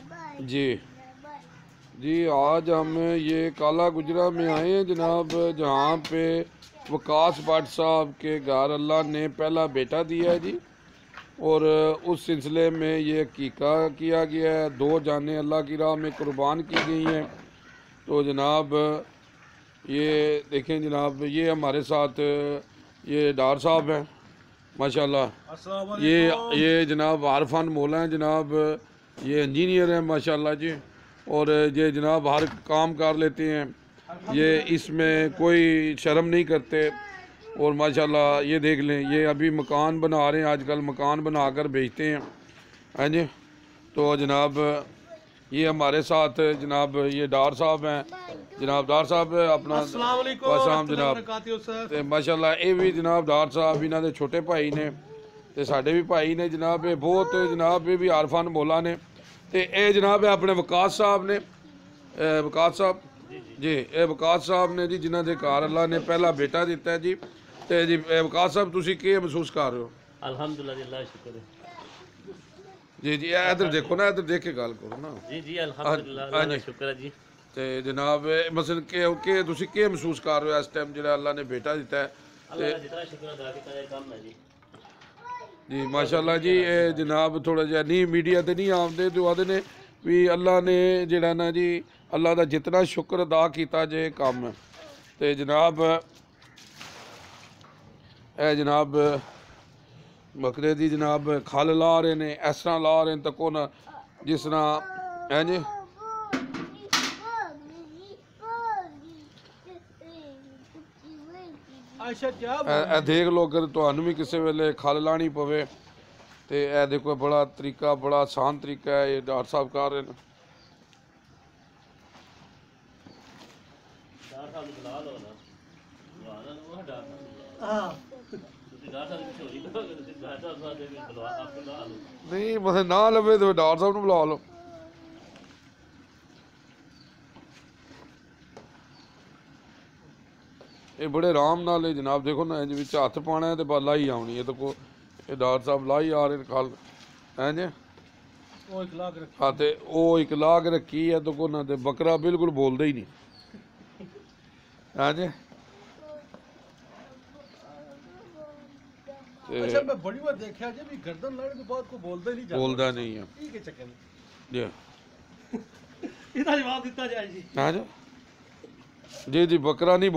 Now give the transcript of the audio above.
जी जी, आज हम ये काला गुजरा में आए हैं जनाब, जहाँ पे वकास भट्ट साहब के घर अल्लाह ने पहला बेटा दिया है जी। और उस सिलसिले में ये अकीका किया गया है, 2 जानें अल्लाह की राह में कुर्बान की गई हैं। तो जनाब ये देखें जनाब, ये हमारे साथ ये डार साहब हैं माशाल्लाह। ये जनाब आरफान मौला हैं जनाब, ये इंजीनियर हैं माशाल्लाह जी। और ये जनाब हर काम कर लेते हैं, ये इसमें कोई शर्म नहीं करते। और माशाल्लाह ये देख लें, ये अभी मकान बना रहे हैं, आजकल मकान बना कर बेचते हैं, हैं जी। तो जनाब ये हमारे साथ जनाब ये डार साहब हैं जनाब, डार साहब अपना वालेकुम जनाब। तो माशाल्लाह ये भी जनाब डार साहब इन्हों के छोटे भाई ने, तो साढ़े भी भाई ने जनाब। ये बहुत जनाब ये भी आरफान मौला ने। तो ये जनाब है अपने वकास साहब ने, वकास साहब जी, ये वकास साहब ने जी, जिन्हों के घर अल्लाह ने पहला बेटा दिता है जी। तो जी वकास साहब तुसी क्या महसूस कर रहे हो? अल्हम्दुलिल्लाह, शुक्र है जी जी, इधर देखो ना, इधर देख के गल करो ना। जी जी अल्हम्दुलिल्लाह, शुक्र है जी। तो जनाब मसलन के तुसी क्या महसूस कर रहे हो इस टाइम जो अल्लाह ने बेटा दिता है? अल्लाह का जितना शुक्र अदा किया जाए कम है जी। जी माशाल्लाह जी, ये जनाब थोड़ा जिहा नहीं मीडिया ते नहीं आते, तो आदे ने भी अल्लाह ने जिहड़ा ना जी, अल्लाह का जितना शुक्र अदा किया जे कम है। तो जनाब ए जनाब बकरे दी जनाब खल ला रहे ने, इस तरह ला रहे हैं तको ना जिस तरह है जी। देख लो अगर तुहानू भी किसी वेले खल लानी पवे तो यह देखो, बड़ा तरीका, बड़ा आसान तरीका है, ये डॉक्टर साहब कर रहे हैं। नहीं मतलब ना लवे तो डॉक्टर साहब बुला लो। ये बड़े आराम नाल जनाब देखो ना, इंज विच हत्थ पाना है तो बस लाई आनी है। तो को ये डॉक्टर साहब लाई आ रहे खल हैं जी। हाँ तो वो एक ला के रखी है, तो को ना ते बकरा बिल्कुल बोलता ही नहीं हैं जी। अच्छा, मैं बड़ी बार देखा जी भी गर्दन लड़ने के बाद को बोलता ही नहीं, बोलता नहीं है ठीक है चक्कर जी। इतना जवाब दिता जाए जी। हाँ जी जी जी, बकरा नहीं